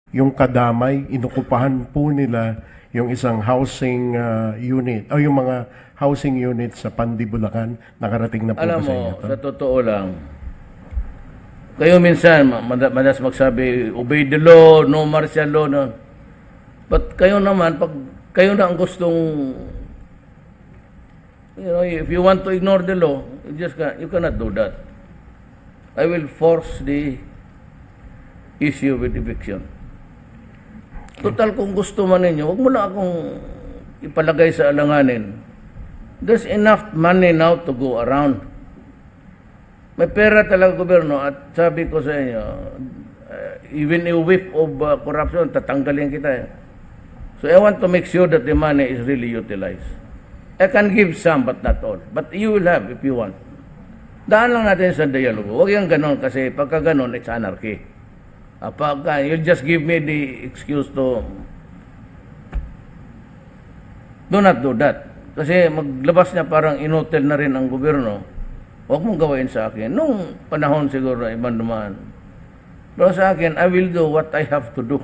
yung kadamay, inukupahan po nila yung isang housing unit o yung mga housing unit sa Pandi, Bulacan. Nakarating na po Alam ba sa mo, inyo to? sa totoo lang, kayo minsan, madalas magsabi, obey the law, no martial law, no. But kayo naman, pag kayo na ang gustong, if you want to ignore the law, you cannot do that. I will force the issue with eviction. Total, kung gusto man ninyo, huwag mo na akong ipalagay sa alanganin. There's enough money now to go around. May pera talaga gobyerno at sabi ko sa inyo, even a whiff of corruption, tatanggalin kita. So I want to make sure that the money is really utilized. I can give some but not all. But you will have if you want. Daan lang natin sa dialogo. Huwag yung ganon kasi pagka ganon, it's anarchy. Pagka, you'll just give me the excuse to do not do that. Kasi maglabas niya parang inutil na rin ang gobyerno. Huwag mong gawain sa akin. Nung panahon siguro na ibang dumaan. Pero sa akin, I will do what I have to do.